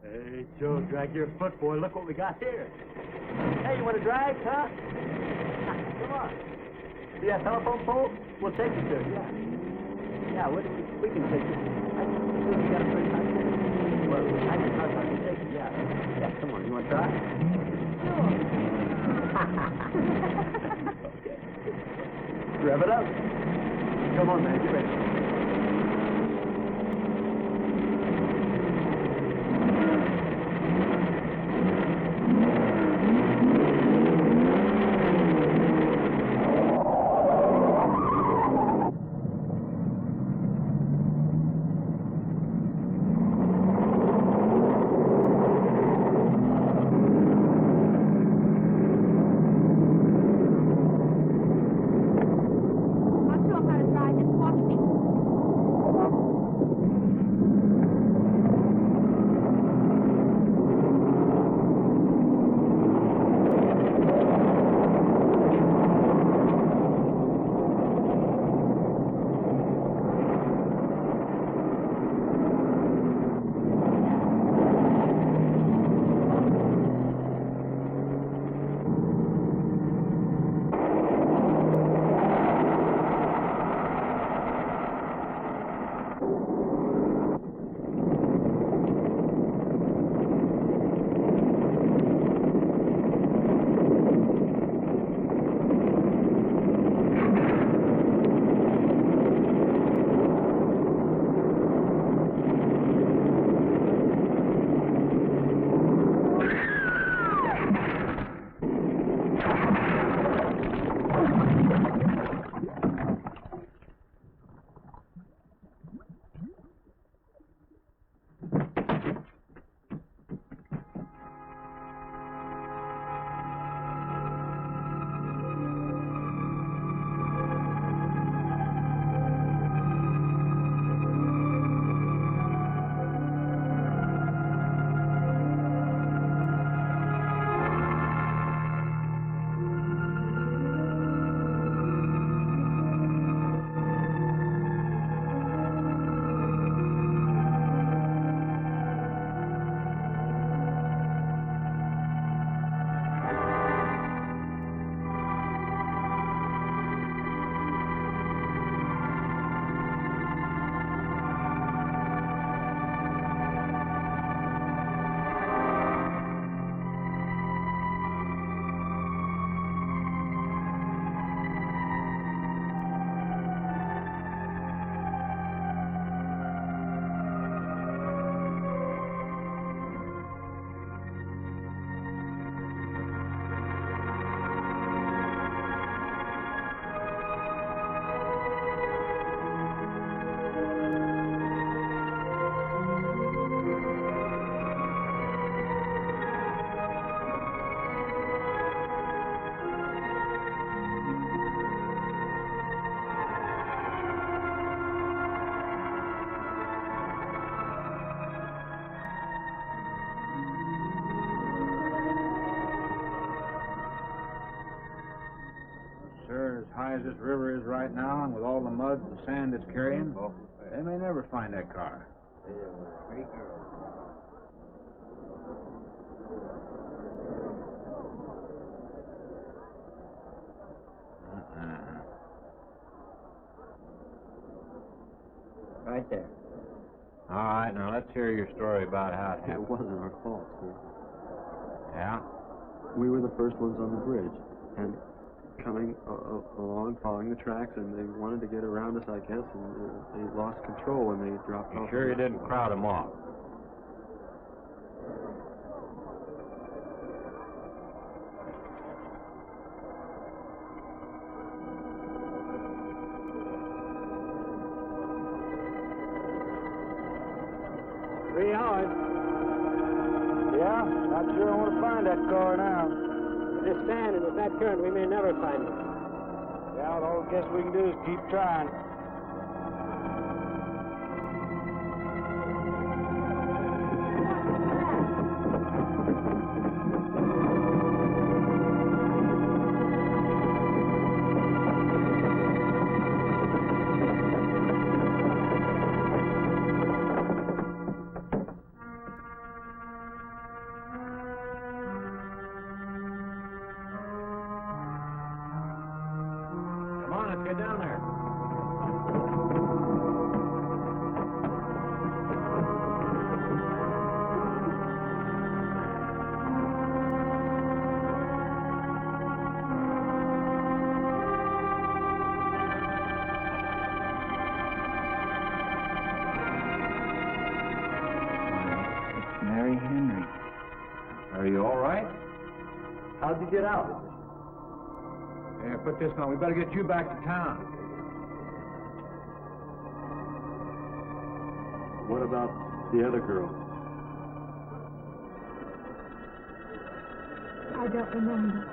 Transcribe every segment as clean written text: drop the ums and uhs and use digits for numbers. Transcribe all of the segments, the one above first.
Hey, Joe, drag your foot, boy. Look what we got here. Hey, you want to drag, huh? Come on. See that telephone pole? We'll take you to it, yeah. Yeah, we can take you. I think we got a pretty high pole. Well, I can try to take it, yeah. Yeah, come on. You want to try? Sure. Okay. Rev it up. Come on, man. Get ready. As this river is right now, and with all the mud and sand it's carrying, they may never find that car. Right there. All right, now let's hear your story about how it It happened. wasn't our fault, sir. Yeah? We were the first ones on the bridge, and coming along, following the tracks, and they wanted to get around us, I guess, and they lost control when they dropped off. You sure you didn't crowd them off? Yeah, not sure I want to find that car now. This sand and with that current, we may never find it. Yeah, all I guess we can do is keep trying. get down there. Are you all right? How'd you get out? Yeah, put this on. We better get you back to town. What about the other girl? I don't remember.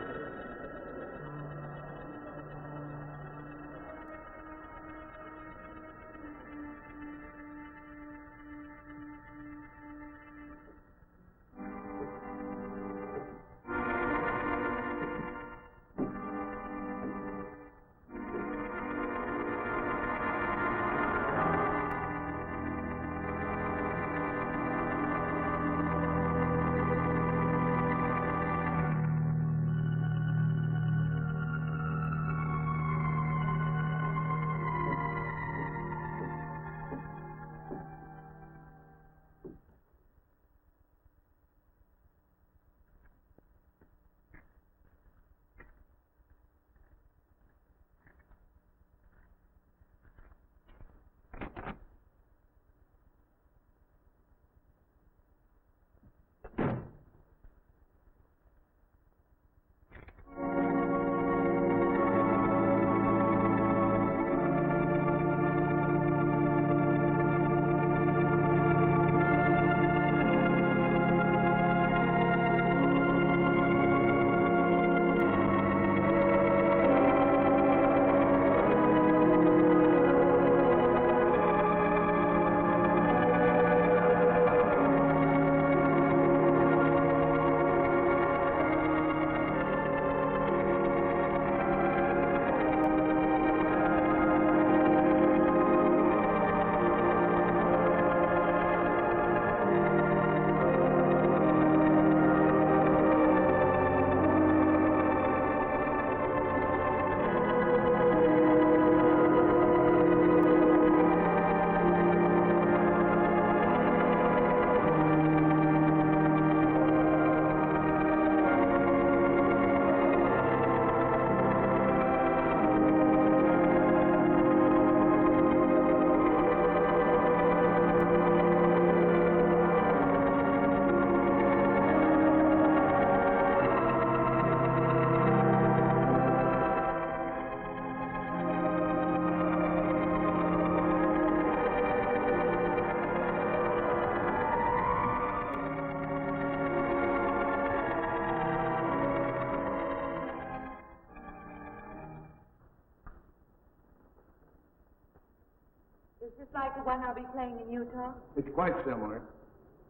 Is this like the one I'll be playing in Utah? It's quite similar.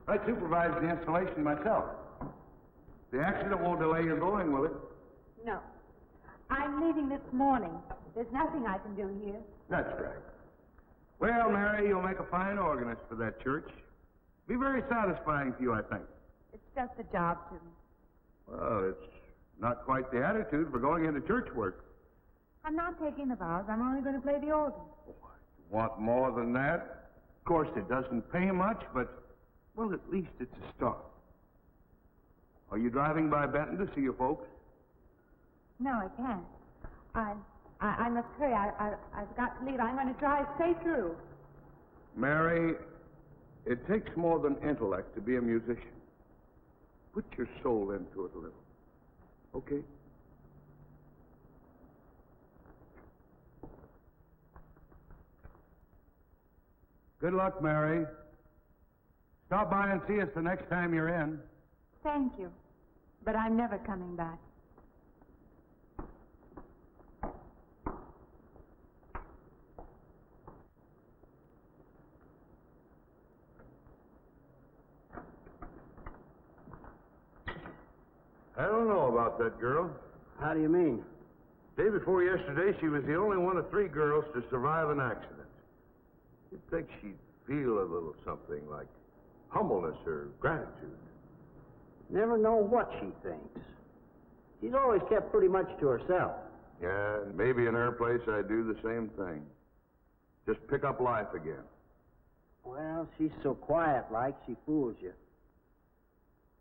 I supervised the installation myself. The accident won't delay your going, will it? No. I'm leaving this morning. There's nothing I can do here. That's right. Well, Mary, you'll make a fine organist for that church. Be very satisfying to you, I think. It's just a job to me. Well, it's not quite the attitude for going into church work. I'm not taking the vows. I'm only going to play the organ. You want more than that? Of course, it doesn't pay much, but, well, at least it's a start. Are you driving by Benton to see your folks? No, I can't. I must hurry. I've got to leave. I'm going to drive straight through. Mary, it takes more than intellect to be a musician. Put your soul into it a little. Okay? Good luck, Mary. Stop by and see us the next time you're in. Thank you. But I'm never coming back. I don't know about that girl. How do you mean? Day before yesterday, she was the only one of 3 girls to survive an accident. You'd think she'd feel a little something like humbleness or gratitude. Never know what she thinks. She's always kept pretty much to herself. Yeah, and maybe in her place I'd do the same thing. Just pick up life again. Well, she's so quiet-like, she fools you.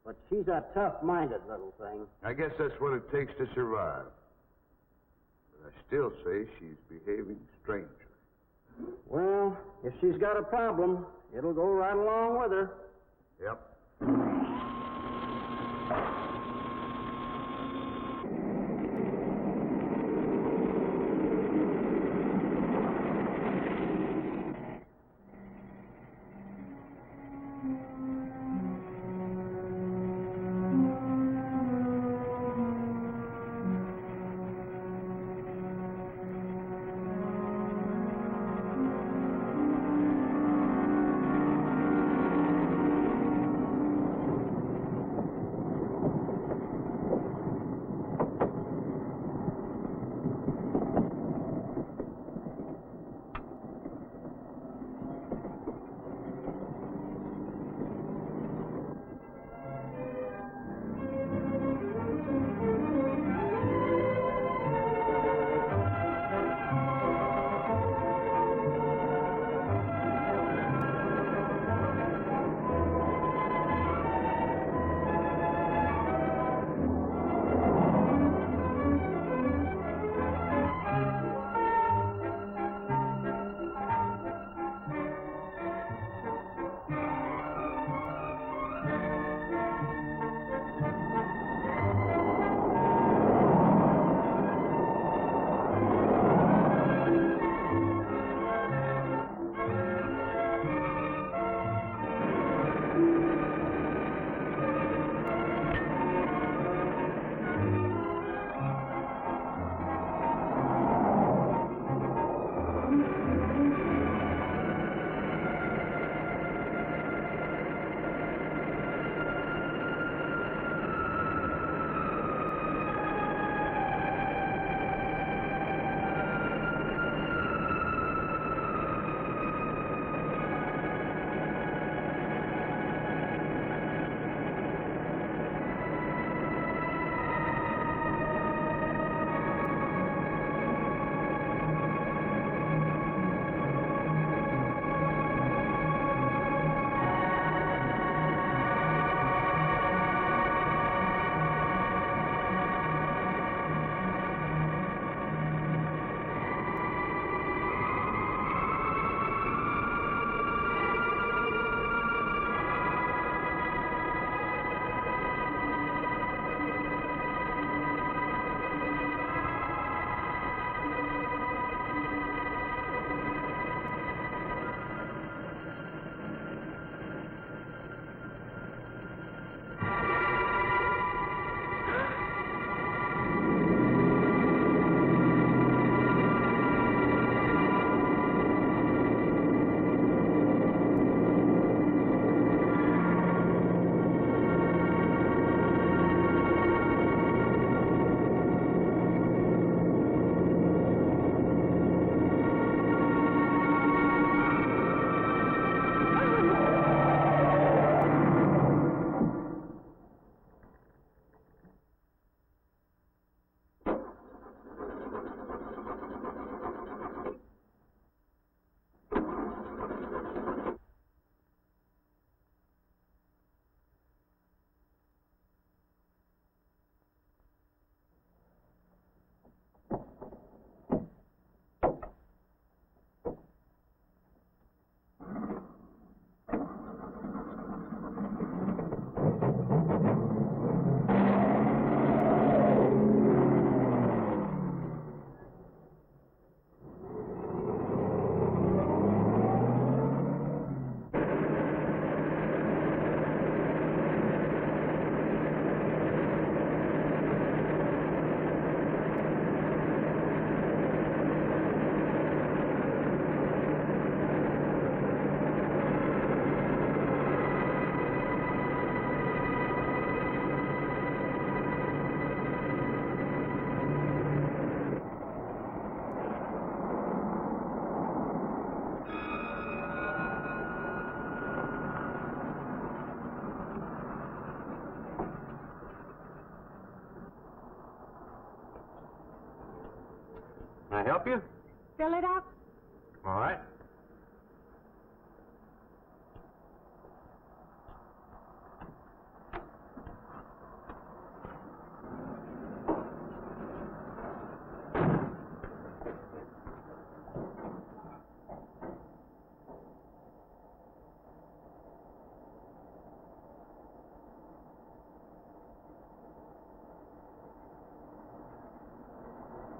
But she's a tough-minded little thing. I guess that's what it takes to survive. But I still say she's behaving strangely. Well, if she's got a problem, it'll go right along with her. Yep. I help you? Fill it up? All right.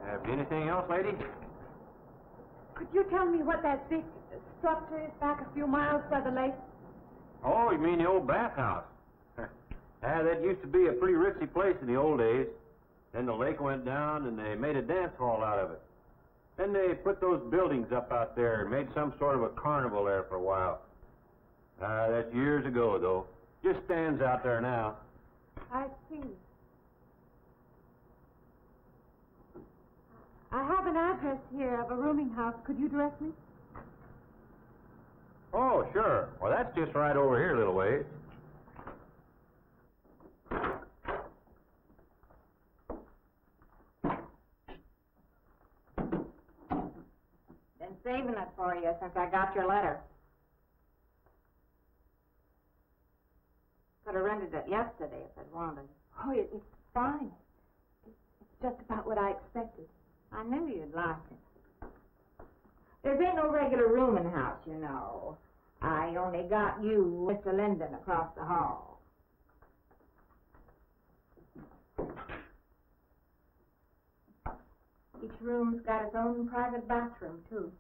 Have you anything else, lady? Could you tell me what that big structure is back a few miles by the lake? Oh, you mean the old bathhouse? That used to be a pretty ritzy place in the old days. Then the lake went down and they made a dance hall out of it. Then they put those buildings up out there and made some sort of a carnival there for a while. That's years ago, though. Just stands out there now. I see. I have an address here of a rooming house. Could you direct me? Oh, sure. Well, that's just right over here a little ways. Been saving it for you since I got your letter. Could have rented it yesterday if I'd wanted. Oh, it's fine. It's just about what I expected. I knew you'd like it. There ain't no regular rooming house, you know. I only got you, Mr. Linden, across the hall. Each room's got its own private bathroom, too.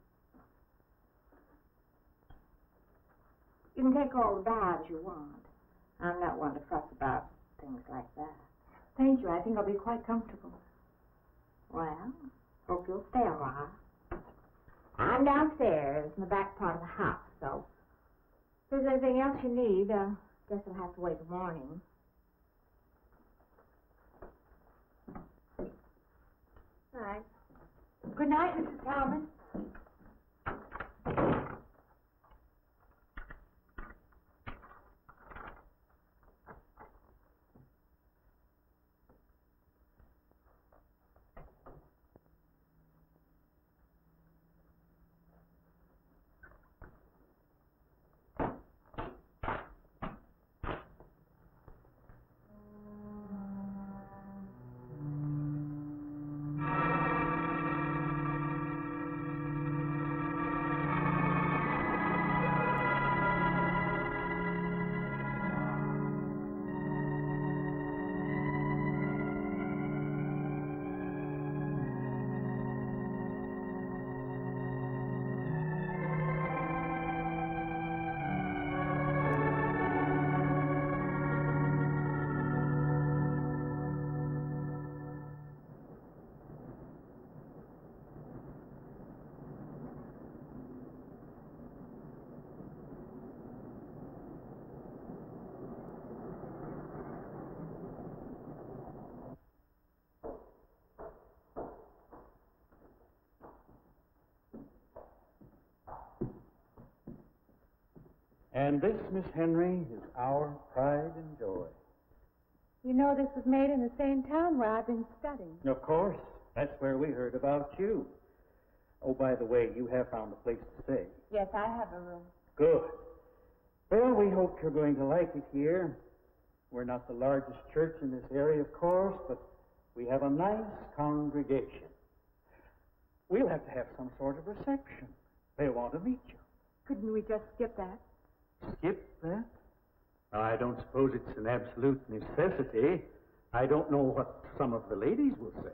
You can take all the baths you want. I'm not one to fuss about things like that. Thank you. I think I'll be quite comfortable. Well, hope you'll stay a while. I'm downstairs in the back part of the house, so if there's anything else you need, guess I'll have to wait till morning. All right. Good night, Mrs. Talman. And this, Miss Henry, is our pride and joy. You know this was made in the same town where I've been studying. Of course. That's where we heard about you. Oh, by the way, you have found a place to stay. Yes, I have a room. Good. Well, we hope you're going to like it here. We're not the largest church in this area, of course, but we have a nice congregation. We'll have to have some sort of reception. They'll want to meet you. Couldn't we just skip that? Skip that? I don't suppose it's an absolute necessity. I don't know what some of the ladies will say.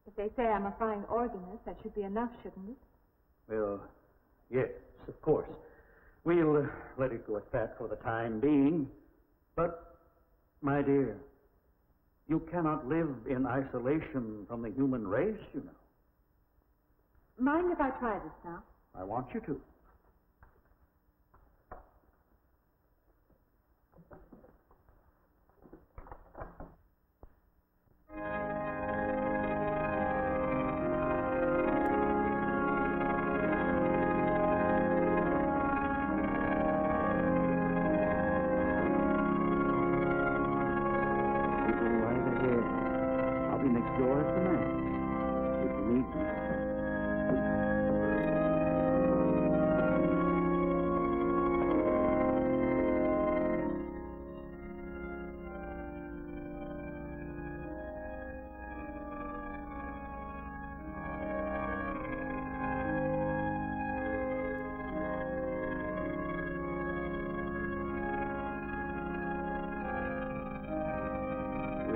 If they say I'm a fine organist, that should be enough, shouldn't it? Well, yes, of course. We'll let it go at that for the time being. But, my dear, you cannot live in isolation from the human race, you know. Mind if I try this now? I want you to. I'll be next door at the manse. If you need me.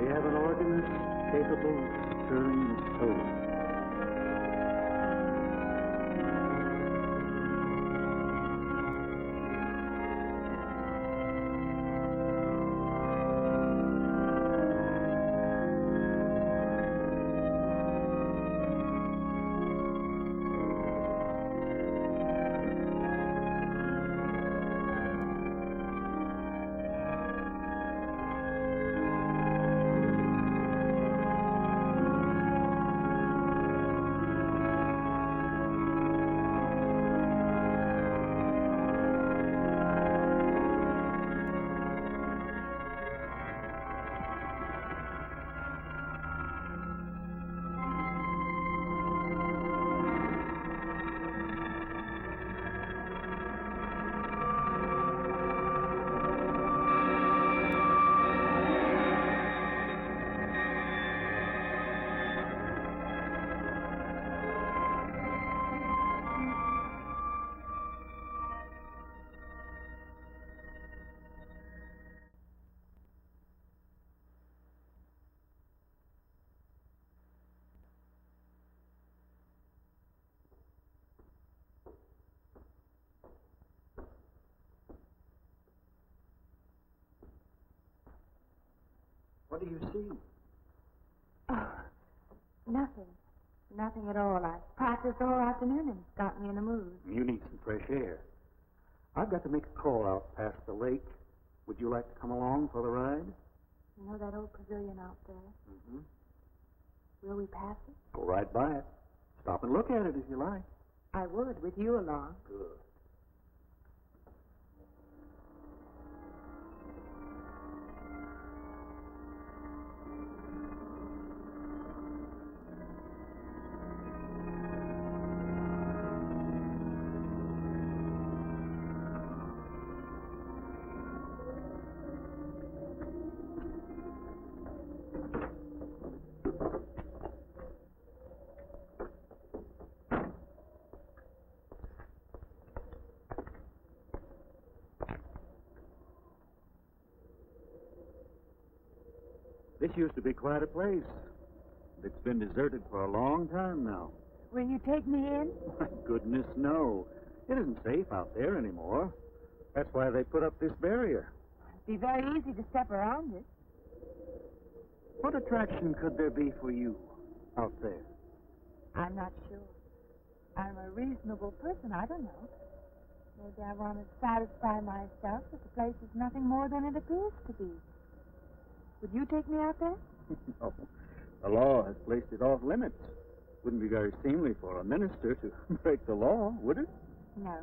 We have an organist capable of turning the soul. What do you see? Oh, nothing. Nothing at all. I practiced all afternoon and it's got me in the mood. You need some fresh air. I've got to make a call out past the lake. Would you like to come along for the ride? You know that old pavilion out there? Mm-hmm. Will we pass it? Go right by it. Stop and look at it if you like. I would, with you along. Good. This used to be quite a place. It's been deserted for a long time now. Will you take me in? My goodness, no. It isn't safe out there anymore. That's why they put up this barrier. It'd be very easy to step around it. What attraction could there be for you out there? I'm not sure. I'm a reasonable person. I don't know. Maybe I want to satisfy myself that the place is nothing more than it appears to be. Would you take me out there? No. The law has placed it off limits. Wouldn't be very seemly for a minister to break the law, would it? No.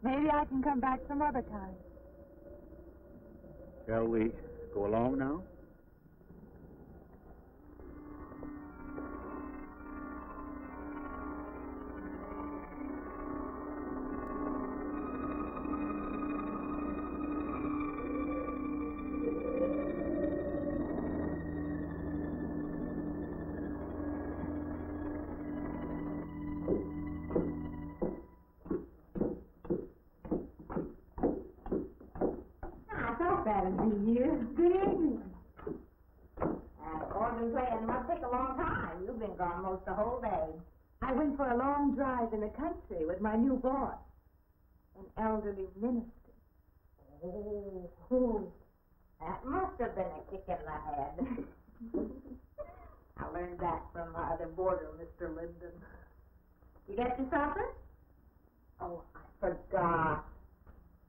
Maybe I can come back some other time. Shall we go along now? Good evening. Organ playing must take a long time. You've been gone most the whole day. I went for a long drive in the country with my new boss, an elderly minister. Oh, that must have been a kick in the head. I learned that from my other boarder, Mr. Linden. You get your supper? Oh, I forgot.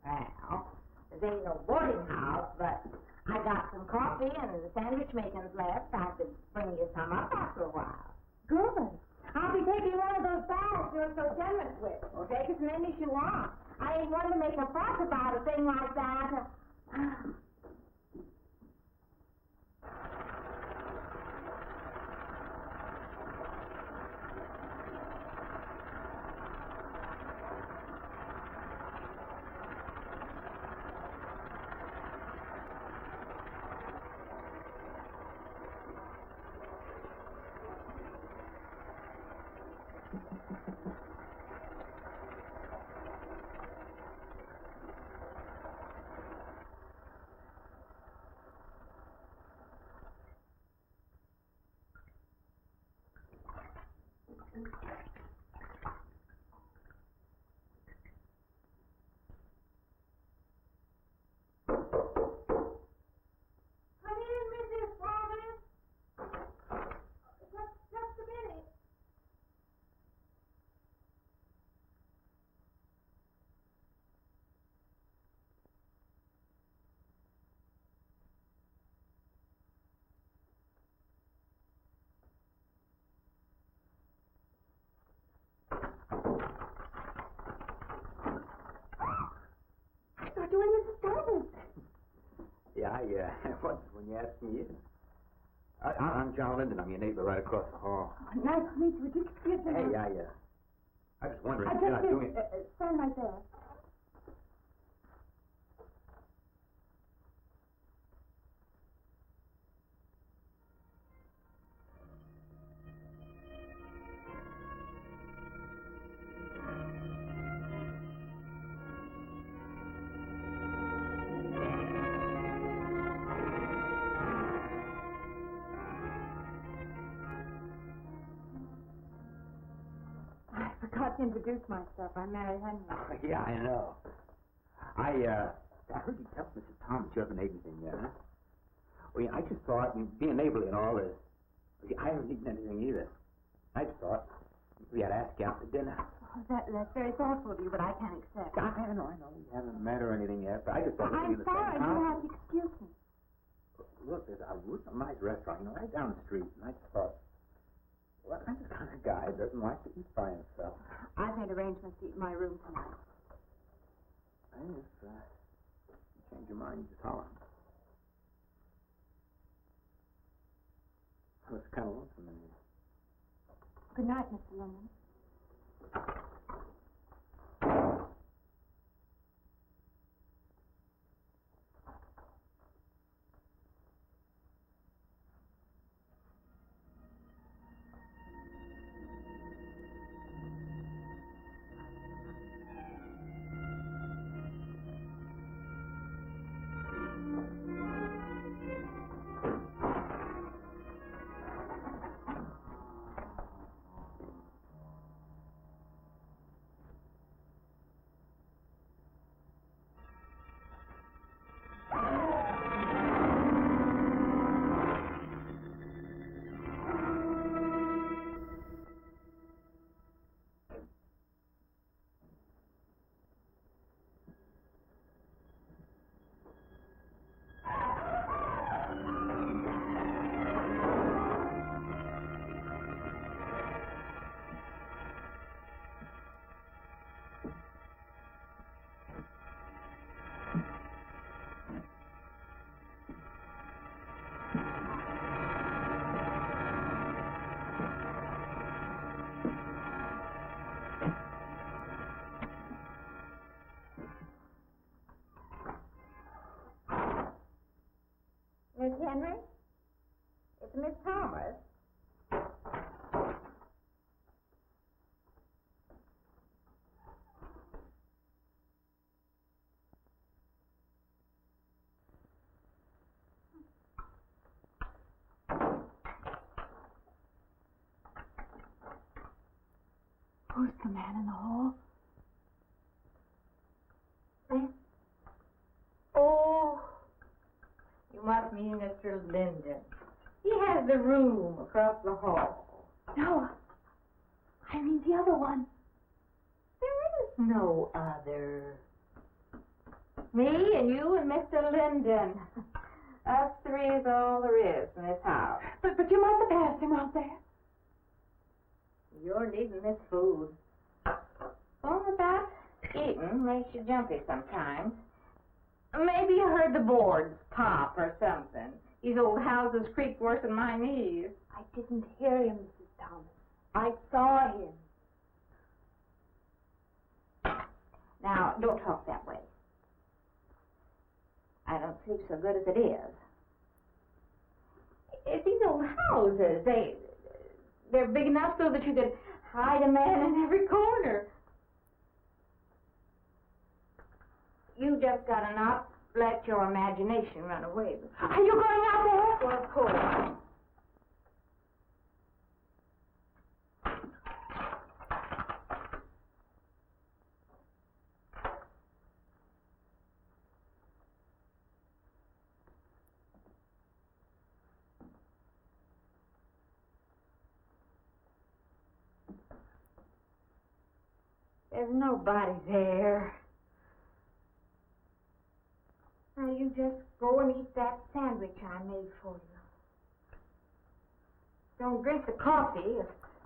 Well, there ain't no boarding house, but I got some coffee and the sandwich makings left. I could bring you some up after a while. Good. I'll be taking one of those baths you're so generous with. Well, take as many as you want. I ain't one to make a fuss about a thing like that. Yeah, when you asked me in. I'm John Linden. I'm your neighbor right across the hall. Oh, nice to meet you. Would you excuse me? Hey, I was wondering if you're not doing... Stand right there. I forgot to introduce myself. I'm Mary Henry. Oh, yeah, I know. I heard you tell Mrs. Thomas you haven't ate anything yet, huh? Well, yeah, I just thought, being neighborly and all, I haven't eaten anything either. I just thought we had to ask you out to dinner. Oh, that's very thoughtful of you, but I can't accept. I know. We haven't met or anything yet, but I just thought... I'm sorry. You'll have to excuse me. Look, there's a nice restaurant, right down the street, and I just thought... Well, I'm the kind of guy that doesn't like to eat by himself. I've made arrangements to eat in my room tonight. Hey, if you change your mind, just holler. I was kind of lonesome in here. Good night, Mr. Linden. Miss Henry? It's Miss Thomas. Who's the man in the hall? Oh, you must mean Mr. Linden. He has the room across the hall. No, I mean the other one. There is no other. Me and you and Mr. Linden. Us three is all there is in this house. But you must have passed him out there. You're needing this food. Only about eating makes you jumpy sometimes. Maybe you heard the boards pop or something. These old houses creak worse than my knees. I didn't hear him, Mrs. Thomas. I saw him. Now, don't talk that way. I don't sleep so good as it is. It's these old houses. They're big enough so that you could hide a man in every corner. You just gotta not let your imagination run away with you. Are you going out there? Well, of course. There's nobody there. Now, you just go and eat that sandwich I made for you. Don't drink the coffee. If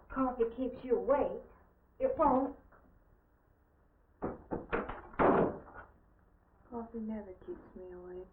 coffee keeps you awake, it won't. Coffee never keeps me awake.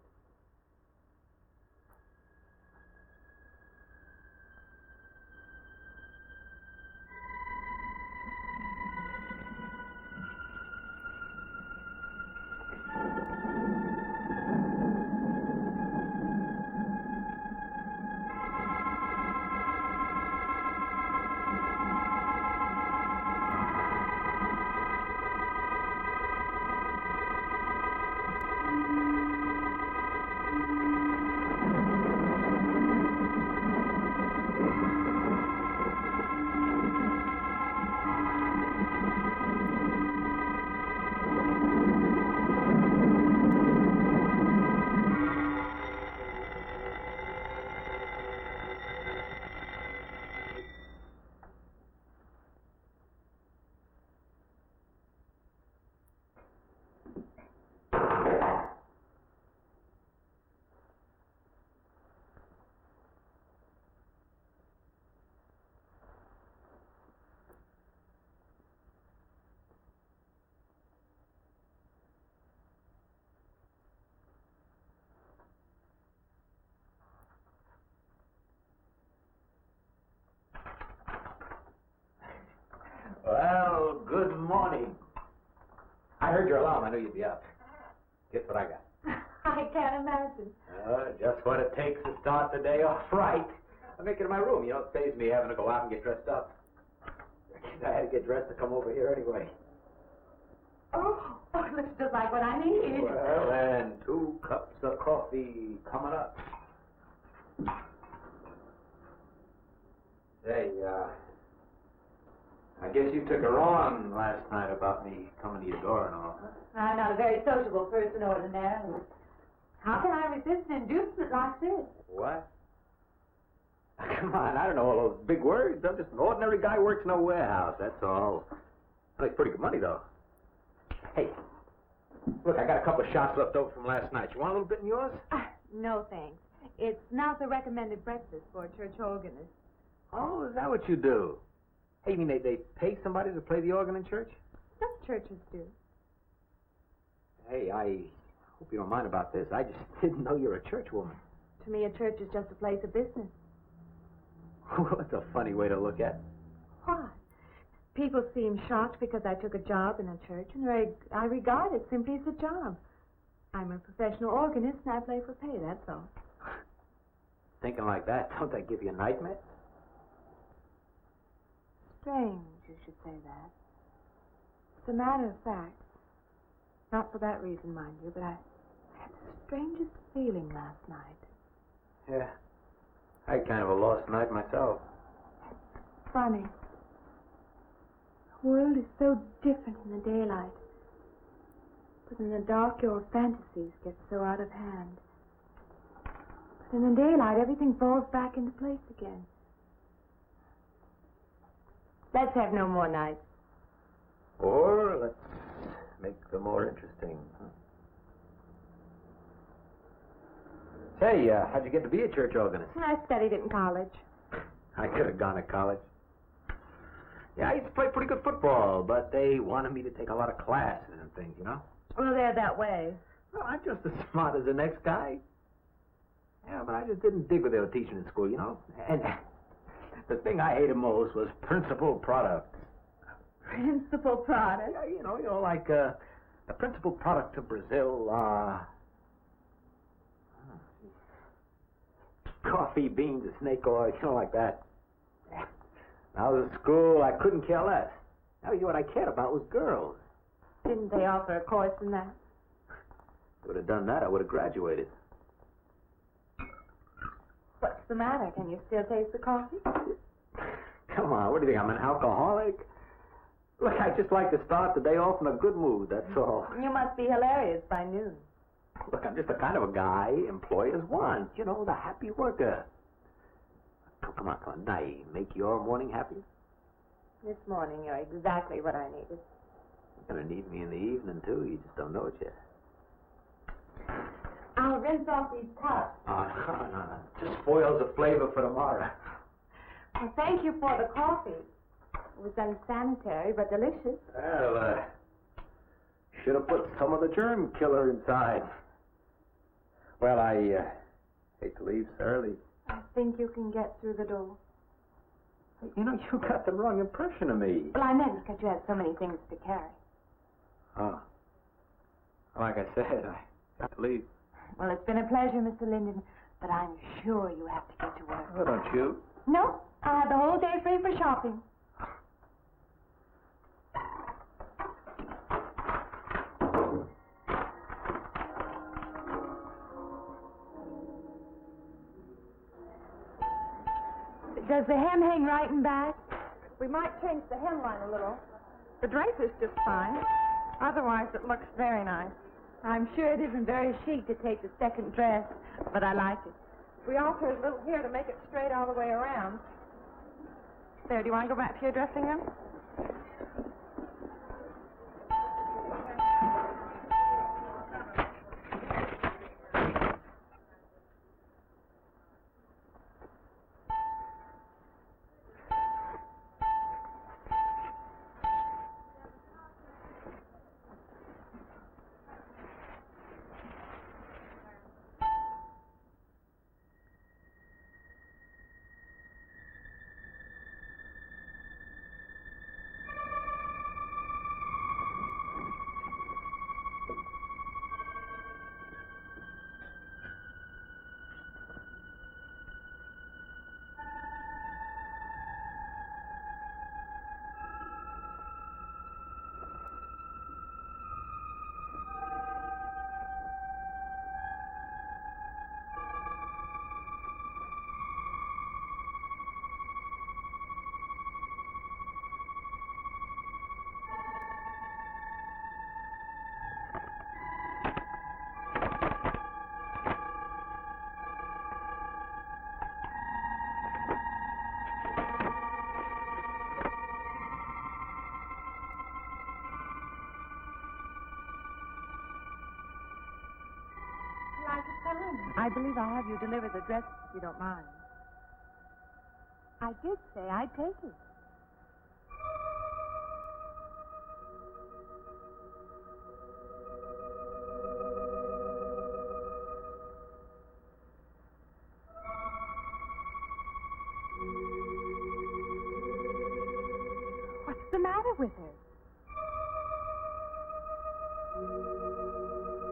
Well, good morning. I heard your alarm. I knew you'd be up. Guess what I got? I can't imagine. Just what it takes to start the day off right. I make it in my room. You know, it saves me having to go out and get dressed up. I had to get dressed to come over here anyway. Oh, it looks just like what I need. Well, and 2 cups of coffee coming up. Say, I guess you took her on last night about me coming to your door and all, huh? I'm not a very sociable person ordinarily. How can I resist an inducement like this? What? Come on, I don't know all those big words. I'm just an ordinary guy who works in a warehouse, that's all. I make pretty good money, though. Hey, look, I got a couple of shots left over from last night. You want a little bit in yours? No, thanks. It's not the recommended breakfast for a church organist. Oh, is that what you do? Hey, you mean they pay somebody to play the organ in church? Some churches do. Hey, I hope you don't mind about this. I just didn't know you're a church woman. To me, a church is just a place of business. That's a funny way to look at it. Why? People seem shocked because I took a job in a church, and I regard it simply as a job. I'm a professional organist, and I play for pay, that's all. Thinking like that, don't that give you a nightmare? Strange you should say that. It's a matter of fact. Not for that reason, mind you, but I had the strangest feeling last night. Yeah. I had kind of a lost night myself. Funny. The world is so different in the daylight. But in the dark, your fantasies get so out of hand. But in the daylight, everything falls back into place again. Let's have no more nights. Or let's make them more interesting. Say, how'd you get to be a church organist? I studied it in college. I could have gone to college. Yeah, I used to play pretty good football, but they wanted me to take a lot of classes and things, you know? Well, they're that way. Well, I'm just as smart as the next guy. Yeah, but I just didn't dig what they were teaching in school, you know? And the thing I hated most was principal products. Principal product? Yeah, you know, like the principal product of Brazil are coffee, beans, and snake oil, you know, like that. Yeah. When I was in school, I couldn't care less. Now, you know what I cared about was girls. Didn't they offer a course in that? If I would have done that, I would have graduated. What's the matter? Can you still taste the coffee? Come on, what do you think, I'm an alcoholic? Look, I just like to start the day off in a good mood, that's all. You must be hilarious by noon. Look, I'm just the kind of a guy employers want. You know, the happy worker. Oh, come on. Now, make your morning happy? This morning, you're exactly what I needed. You're going to need me in the evening, too. You just don't know it yet. I'll rinse off these cups. No. Just spoils the flavor for tomorrow. Well, thank you for the coffee. It was unsanitary, but delicious. Well, should have put some of the germ killer inside. Well, I hate to leave so early. I think you can get through the door. You know, you got the wrong impression of me. Well, I meant because you have so many things to carry. Oh. Like I said, I got to leave. Well, it's been a pleasure, Mr. Linden, but I'm sure you have to get to work. Oh, don't you? No, I have the whole day free for shopping. Does the hem hang right and back? We might change the hemline a little. The drape is just fine. Otherwise, it looks very nice. I'm sure it isn't very chic to take the second dress, but I like it. We altered a little here to make it straight all the way around. There, do you want to go back to your dressing room? I believe I'll have you deliver the dress if you don't mind. I did say I'd take it. What's the matter with her?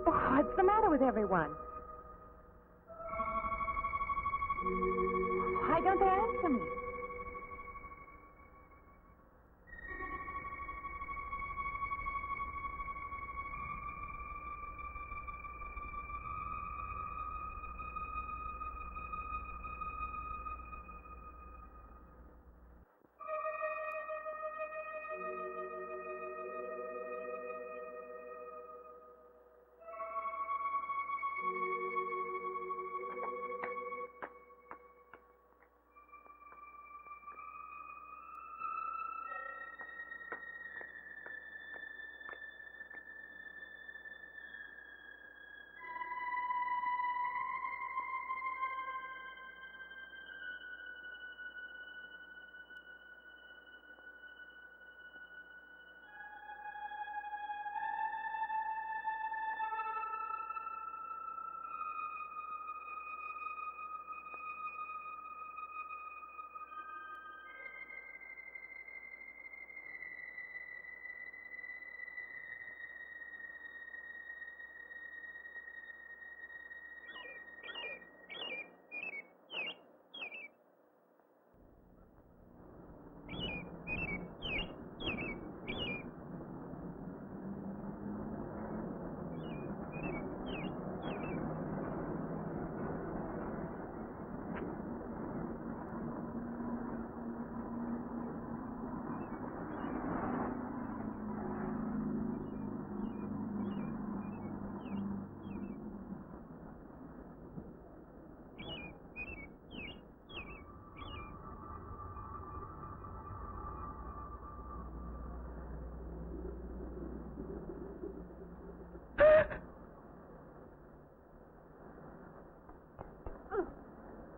What's the matter with everyone? Why don't they answer me?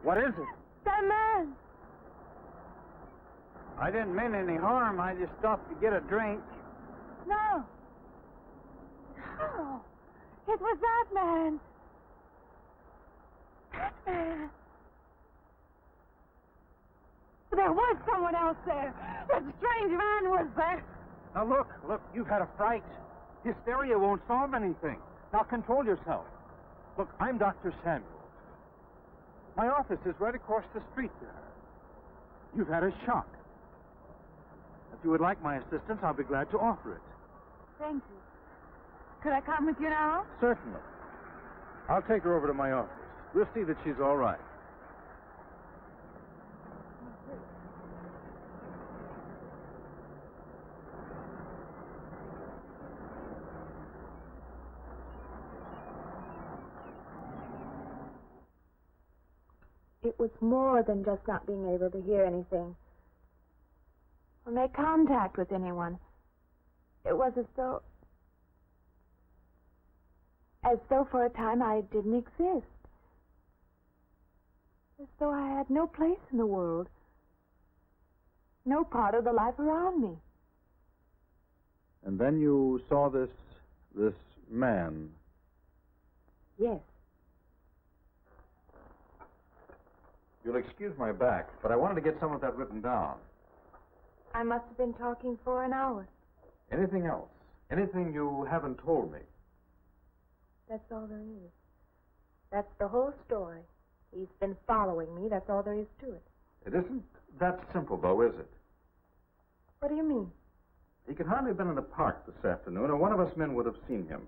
What is it? That man. I didn't mean any harm. I just stopped to get a drink. No. Oh, it was that man. That man. There was someone else there. That strange man was there. Now, look, you've had a fright. Hysteria won't solve anything. Now, control yourself. Look, I'm Dr. Samuels. My office is right across the street there. You've had a shock. If you would like my assistance, I'll be glad to offer it. Thank you. Could I come with you now? Certainly. I'll take her over to my office. We'll see that she's all right. It was more than just not being able to hear anything or make contact with anyone. It was as though for a time I didn't exist. As though I had no place in the world. No part of the life around me. And then you saw this man. Yes. You'll excuse my back, but I wanted to get some of that written down. I must have been talking for an hour. Anything else? Anything you haven't told me? That's all there is. That's the whole story. He's been following me. That's all there is to it. It isn't that simple, though, is it? What do you mean? He could hardly have been in the park this afternoon, or one of us men would have seen him.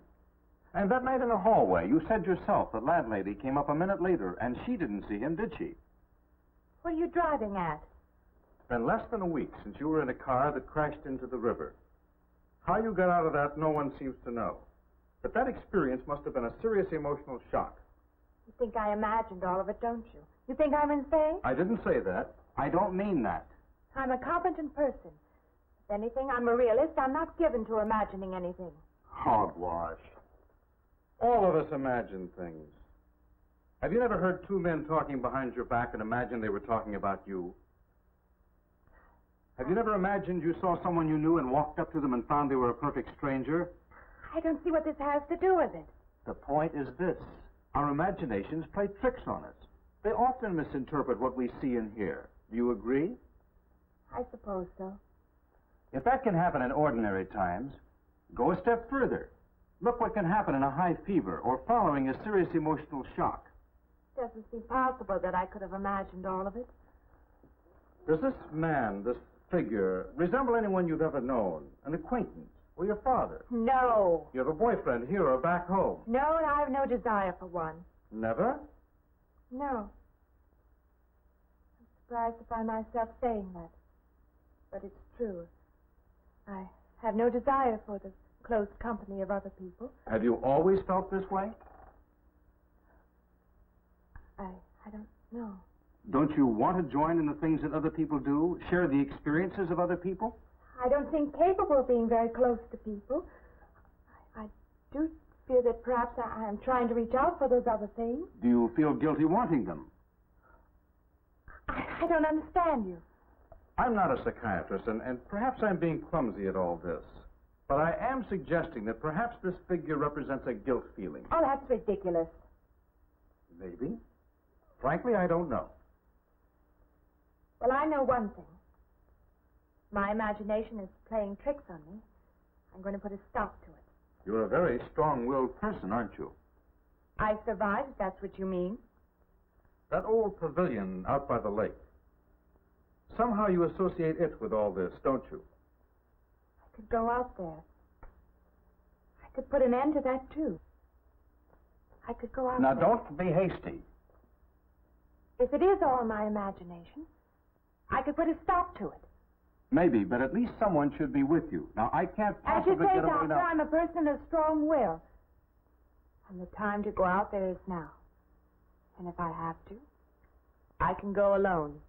And that night in the hallway, you said yourself the landlady came up a minute later, and she didn't see him, did she? What are you driving at? It's been less than a week since you were in a car that crashed into the river. How you got out of that, no one seems to know. But that experience must have been a serious emotional shock. You think I imagined all of it, don't you? You think I'm insane? I didn't say that. I don't mean that. I'm a competent person. If anything, I'm a realist. I'm not given to imagining anything. Hogwash. All of us imagine things. Have you never heard two men talking behind your back and imagined they were talking about you? Have you never imagined you saw someone you knew and walked up to them and found they were a perfect stranger? I don't see what this has to do with it. The point is this. Our imaginations play tricks on us. They often misinterpret what we see and hear. Do you agree? I suppose so. If that can happen in ordinary times, go a step further. Look what can happen in a high fever or following a serious emotional shock. It doesn't seem possible that I could have imagined all of it. Does this man, this figure, resemble anyone you've ever known? An acquaintance? Or your father? No. You have a boyfriend here or back home? No, and I have no desire for one. Never? No. I'm surprised to find myself saying that. But it's true. I have no desire for the close company of other people. Have you always felt this way? I don't know. Don't you want to join in the things that other people do? Share the experiences of other people? I don't think capable of being very close to people. I do feel that perhaps I am trying to reach out for those other things. Do you feel guilty wanting them? I don't understand you. I'm not a psychiatrist, and perhaps I'm being clumsy at all this. But I am suggesting that perhaps this figure represents a guilt feeling. Oh, that's ridiculous. Maybe. Frankly, I don't know. Well, I know one thing. My imagination is playing tricks on me. I'm going to put a stop to it. You're a very strong-willed person, aren't you? I survived, if that's what you mean. That old pavilion out by the lake. Somehow you associate it with all this, don't you? I could go out there. I could put an end to that, too. I could go out Now, there. don't be hasty. If it is all my imagination, I could put a stop to it. Maybe, but at least someone should be with you. Now, I can't As you possibly say, get away Doctor, now. I'm a person of strong will. And the time to go out there is now. And if I have to, I can go alone.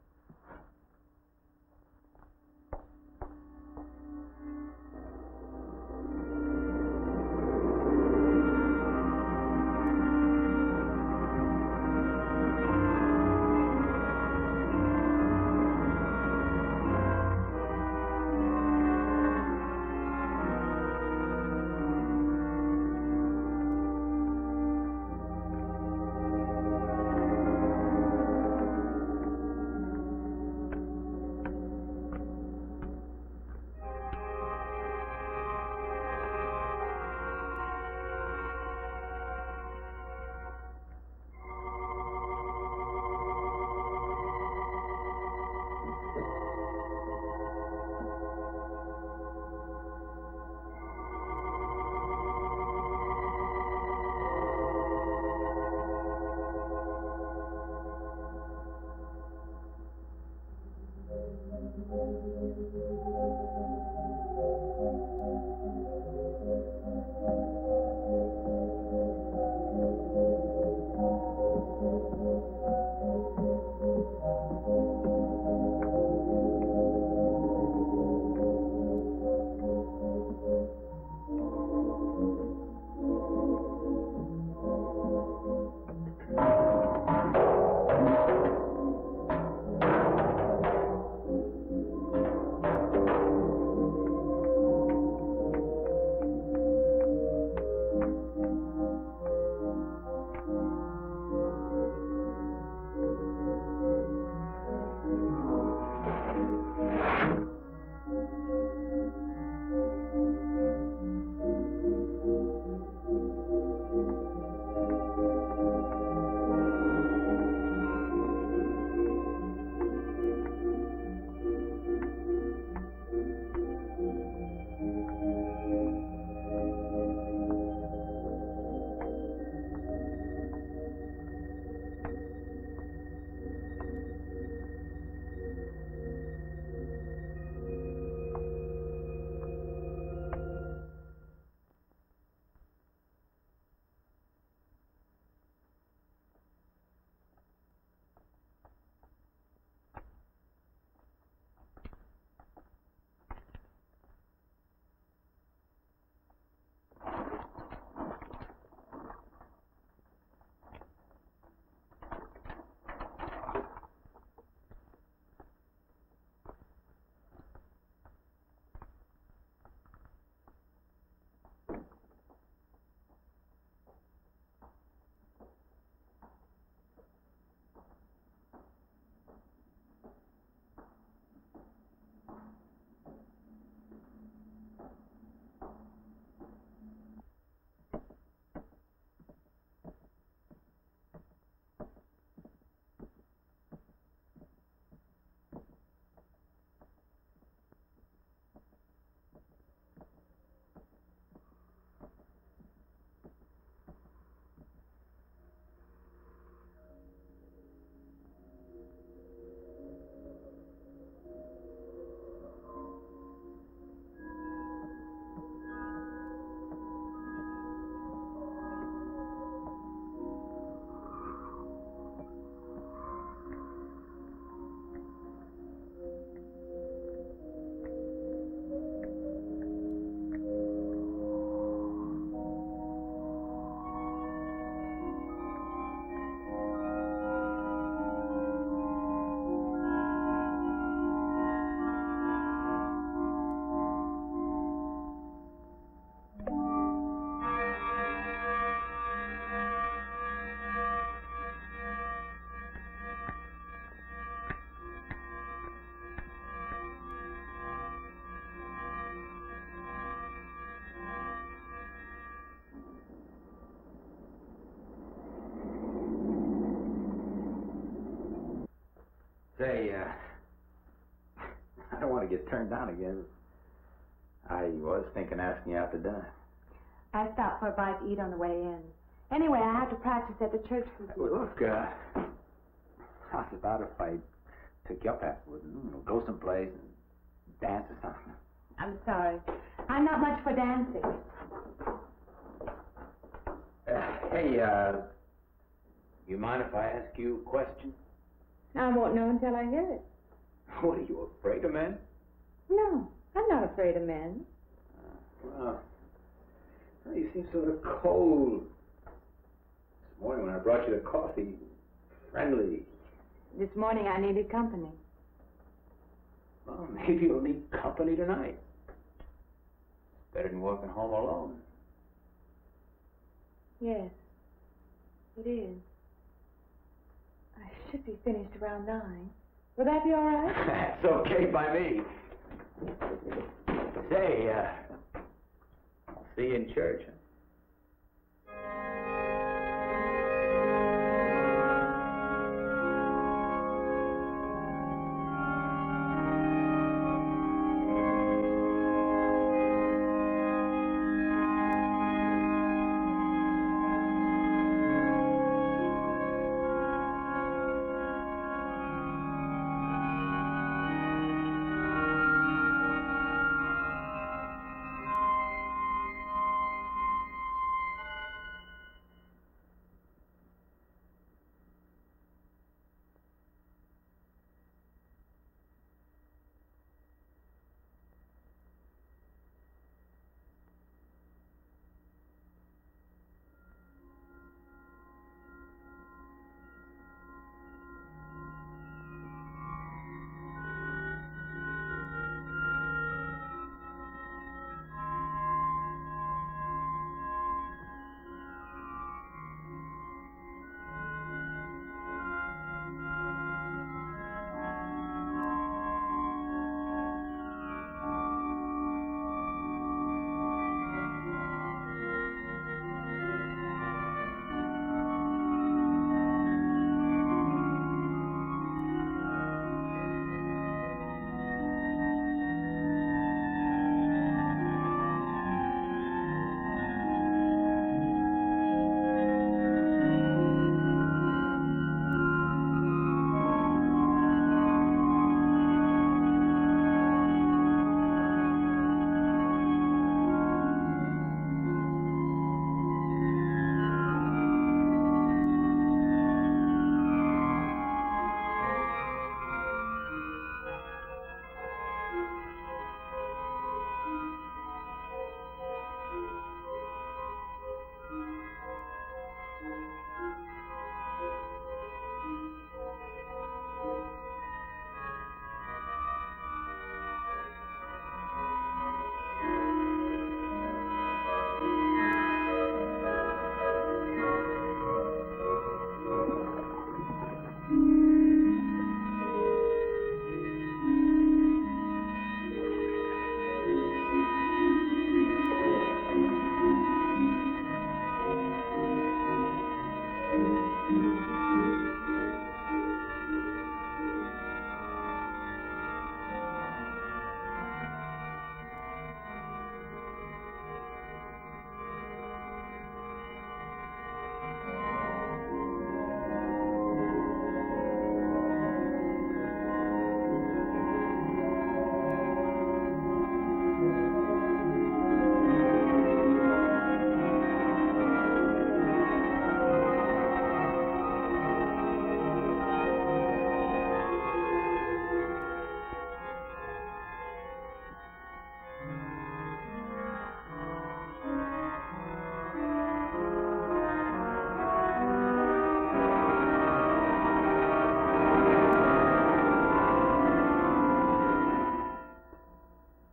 Say, I don't want to get turned down again. I was thinking asking you out to dinner. I stopped for a bite to eat on the way in. Anyway, I have to practice at the church this week. Well, look, how's about if I took you up afterwards and go someplace and dance or something? I'm sorry. I'm not much for dancing. Hey, you mind if I ask you a question? I won't know until I hear it. What, are you afraid of men? No, I'm not afraid of men. Well, you seem sort of cold. This morning when I brought you the coffee, friendly. This morning I needed company. Well, maybe you'll need company tonight. It's better than walking home alone. Yes, it is. I should be finished around 9. Will that be all right? That's okay by me. Say, I'll see you in church. Huh?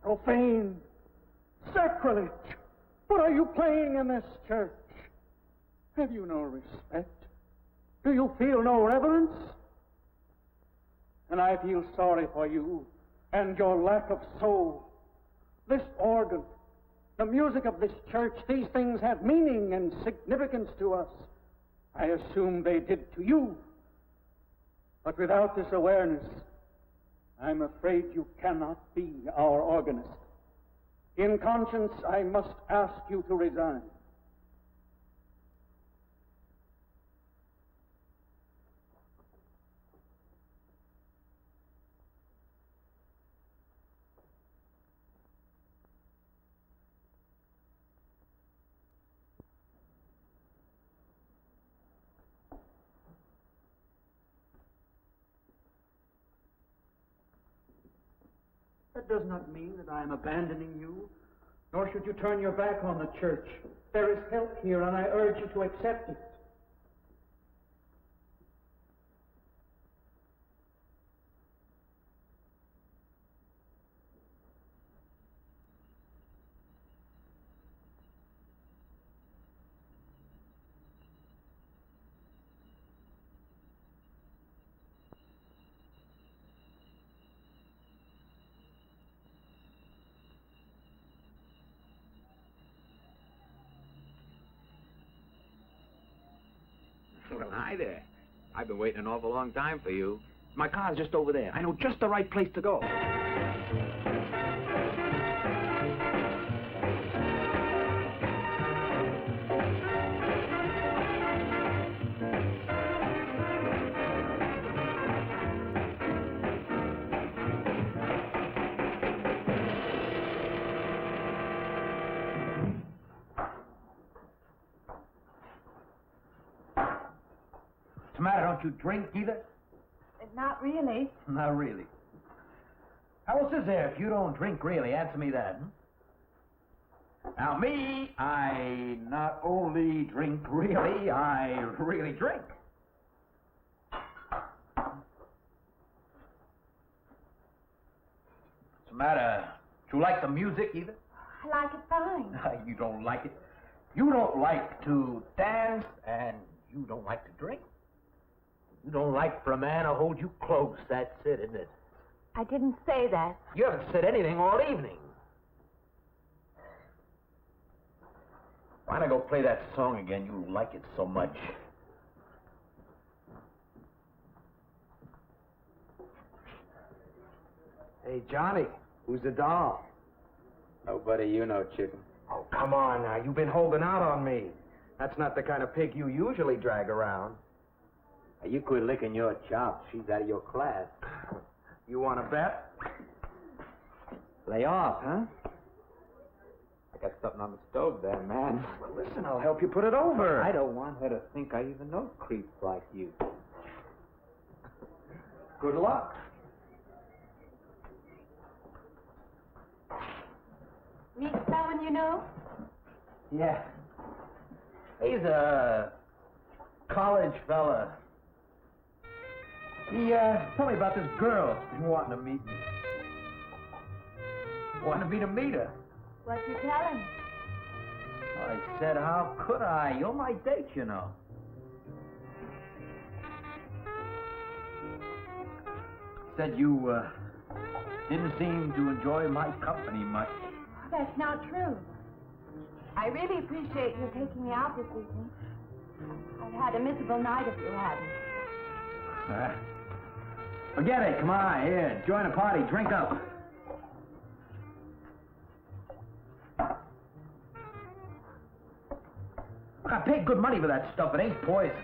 Profane, sacrilege. What are you playing in this church? Have you no respect? Do you feel no reverence? And I feel sorry for you and your lack of soul. This organ, the music of this church, these things have meaning and significance to us. I assume they did to you. But without this awareness, I'm afraid you cannot be our organist. In conscience, I must ask you to resign. That does not mean that I am abandoning you, nor should you turn your back on the church. There is help here, and I urge you to accept it. Well, hi there. I've been waiting an awful long time for you. My car's just over there. I know just the right place to go. What's the matter? Don't you drink either? Not really. Not really. How else is there if you don't drink really? Answer me that. Now, me, I not only drink really, I really drink. What's the matter? Do you like the music either? I like it fine. You don't like it. You don't like to dance, and you don't like to drink. You don't like for a man to hold you close. That's it, isn't it? I didn't say that. You haven't said anything all evening. Why don't I go play that song again? You like it so much. Hey, Johnny, who's the doll? Nobody you know, chicken. Oh, come on now. You've been holding out on me. That's not the kind of pig you usually drag around. Now, you quit licking your chops. She's out of your class. You want to bet? Lay off, huh? I got something on the stove there, man. Well, listen, I'll help you put it over. I don't want her to think I even know creeps like you. Good luck. Meet someone you know? Yeah. He's a college fella. He told me about this girl wanting to meet me. Wanted me to meet her. What'd you tell him? I said, how could I? You're my date, you know. Said you didn't seem to enjoy my company much. That's not true. I really appreciate you taking me out this evening. I've had a miserable night if you hadn't. Forget it. Come on, here. Join the party. Drink up. I paid good money for that stuff. It ain't poison.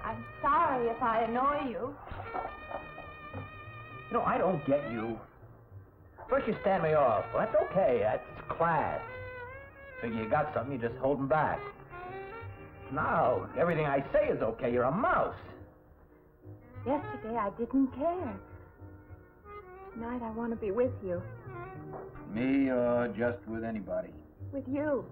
I'm sorry if I annoy you. You know, I don't get you. First you stand me off. Well, that's okay. That's class. Figure you got something, you're just holding back. Now, everything I say is okay. You're a mouse. Yesterday I didn't care. Tonight I want to be with you. Me or just with anybody? With you.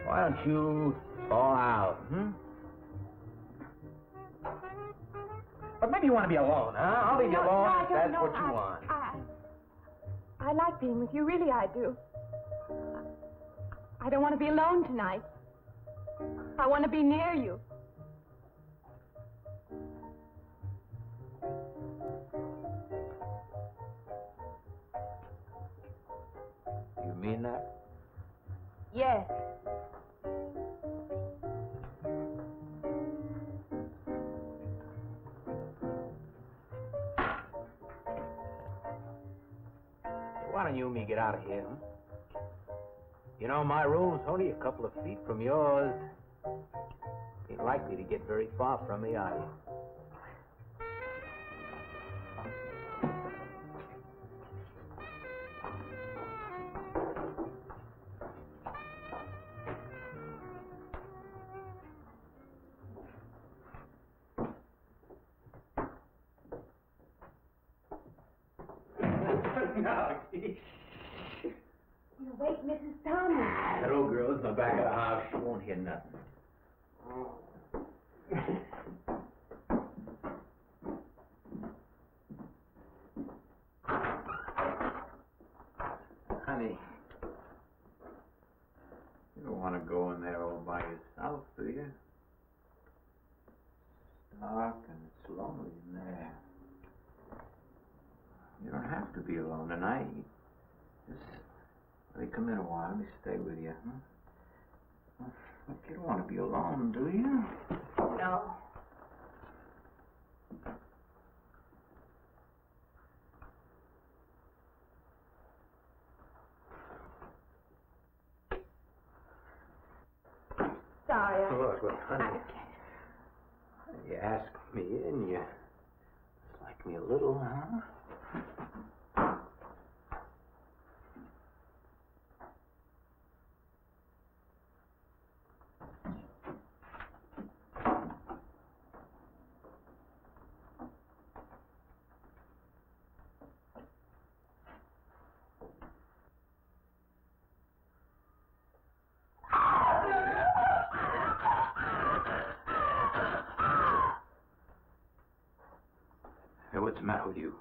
Why don't you fall out, But maybe you want to be alone, huh? I'll leave you alone if that's what you want. I like being with you, really I do. I don't want to be alone tonight. I want to be near you. You mean that? Yes. me get out of here, huh? You know, my room's only a couple of feet from yours. Ain't likely to get very far from me, are you? You wake Mrs. Thomas. That old girl's in the back of the house. She won't hear nothing. Honey, you don't want to go in there all by yourself, do you? It's dark and it's lonely in there. You don't have to be alone tonight. Just let me come in a while. Let me stay with you, huh? Look, you don't want to be alone, do you? No. Sorry. Look, honey. You asked me in, you like me a little, huh? Hey, what's the matter with you?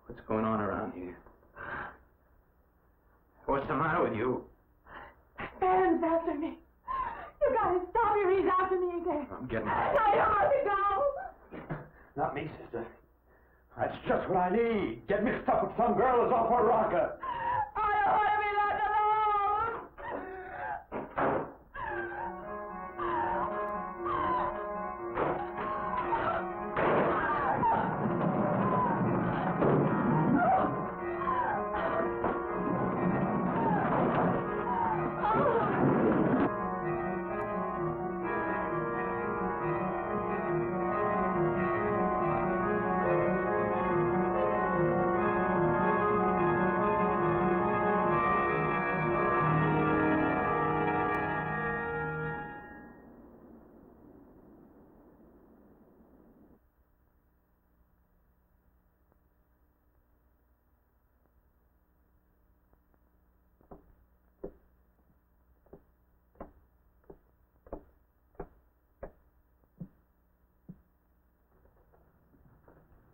What's going on around here? What's the matter with you? Aaron's after me. You gotta stop him. He's after me again. I'm getting... I don't want to go. Not me, sister. That's just what I need. Get mixed up with some girl who's off her rocker. I don't want to be left alone.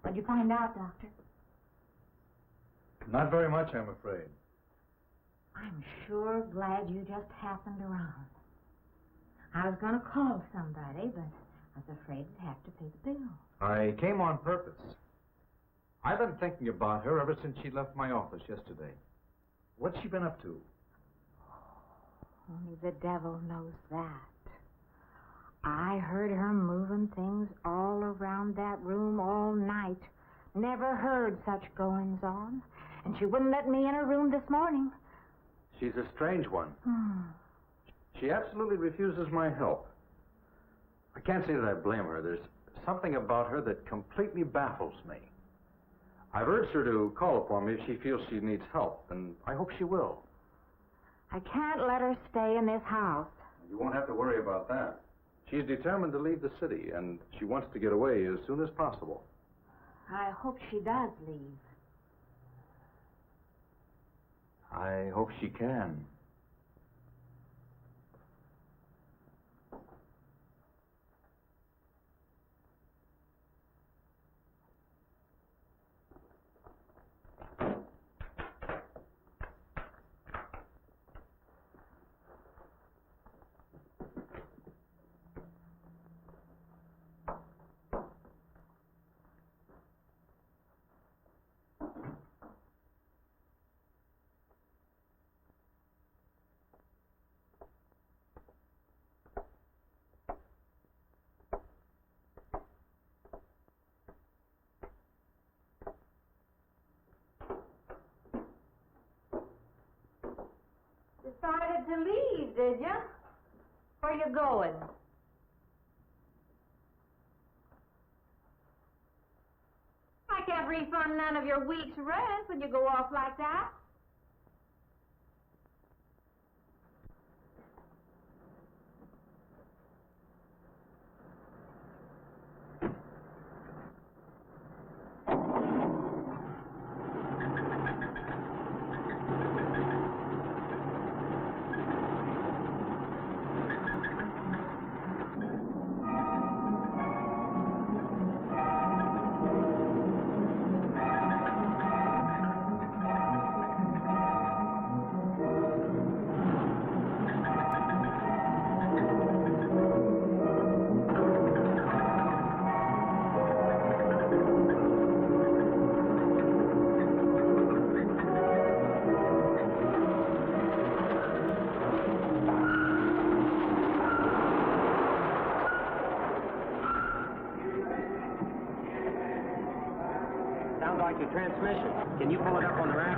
What'd you find out, Doctor? Not very much, I'm afraid. I'm sure glad you just happened around. I was going to call somebody, but I was afraid I'd have to pay the bill. I came on purpose. I've been thinking about her ever since she left my office yesterday. What's she been up to? Only the devil knows that. I heard her moving things all around that room all night. Never heard such goings on. And she wouldn't let me in her room this morning. She's a strange one. She absolutely refuses my help. I can't say that I blame her. There's something about her that completely baffles me. I've urged her to call upon me if she feels she needs help, and I hope she will. I can't let her stay in this house. You won't have to worry about that. She's determined to leave the city, and she wants to get away as soon as possible. I hope she does leave. I hope she can. decided to leave, did you? Where you going? I can't refund none of your week's rent when you go off like that. Sounds like your transmission. Can you pull it up on the rack?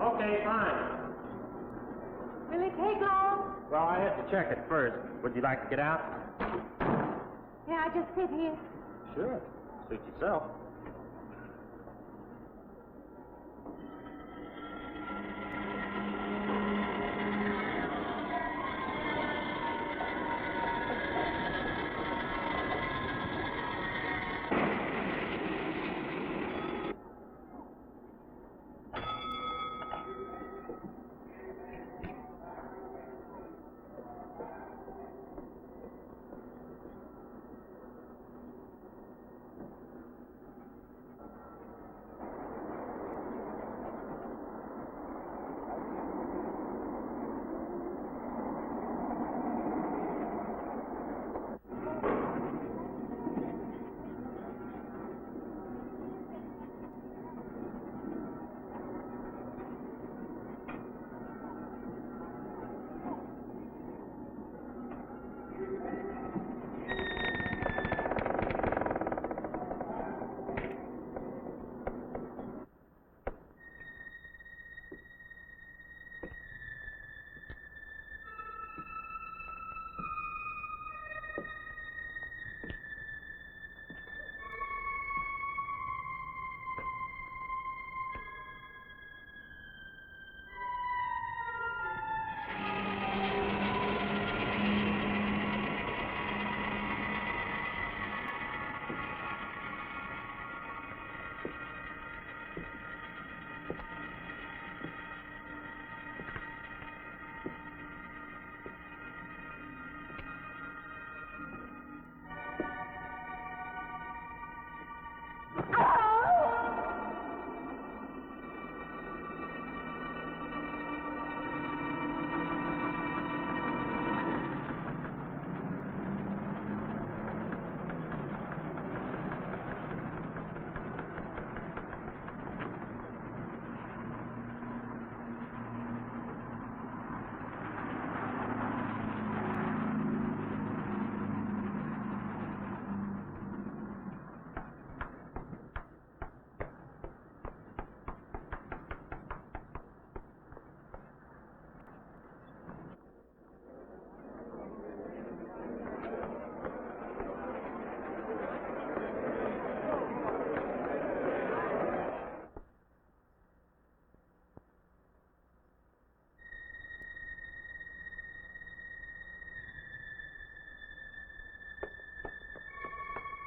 Okay, fine. Will it take long? Well, I have to check it first. Would you like to get out? Yeah, I just sit here. Sure. Suit yourself.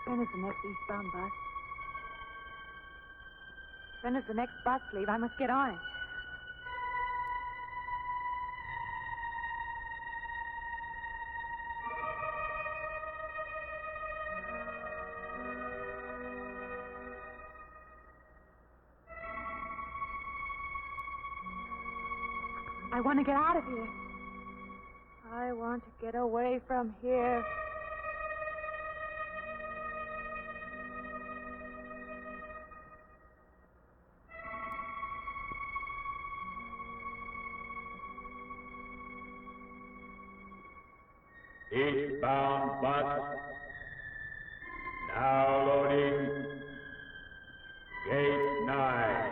When is the next eastbound bus? When does the next bus leave? I must get on it. I want to get out of here. I want to get away from here. Eastbound bus. Now loading. Gate 9.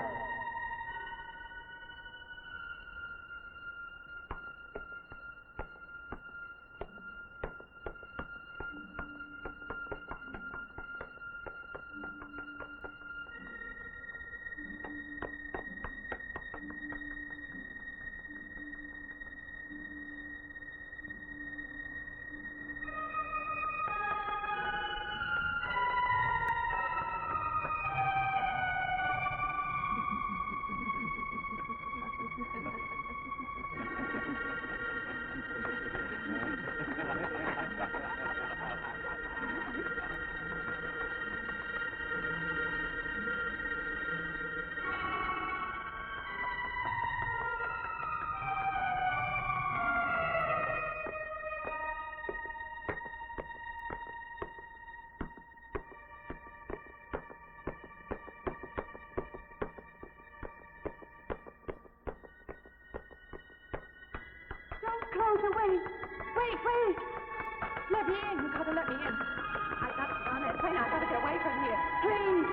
Wait! Let me in. You gotta let me in. I gotta get on that train. I gotta get away from here. Please!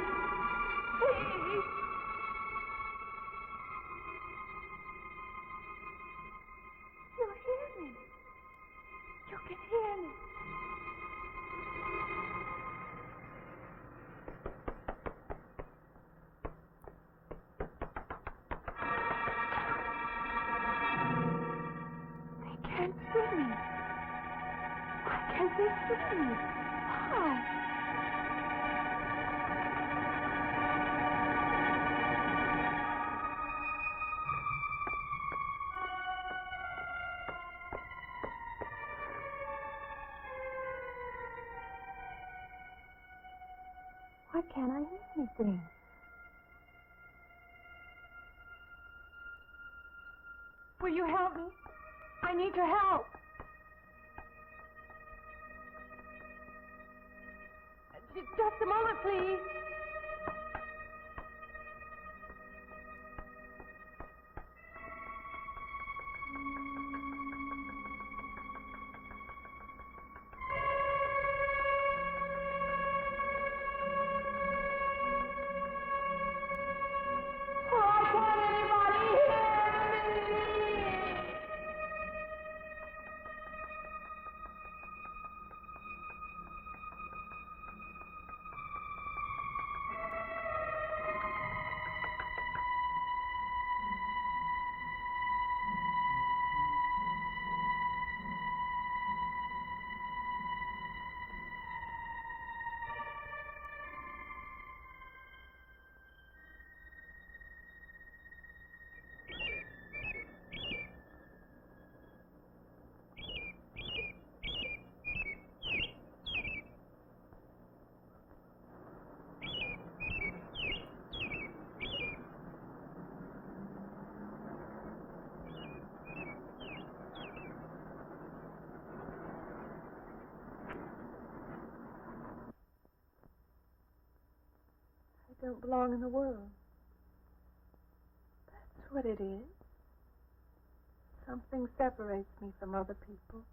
You hear me? You can hear me. They can't see me. Why can't they see me? Why? Why can't I hear anything? Will you help me? I need your help. Just a moment, please. Why can't anybody hear me? I don't belong in the world. That's what it is. Something separates me from other people.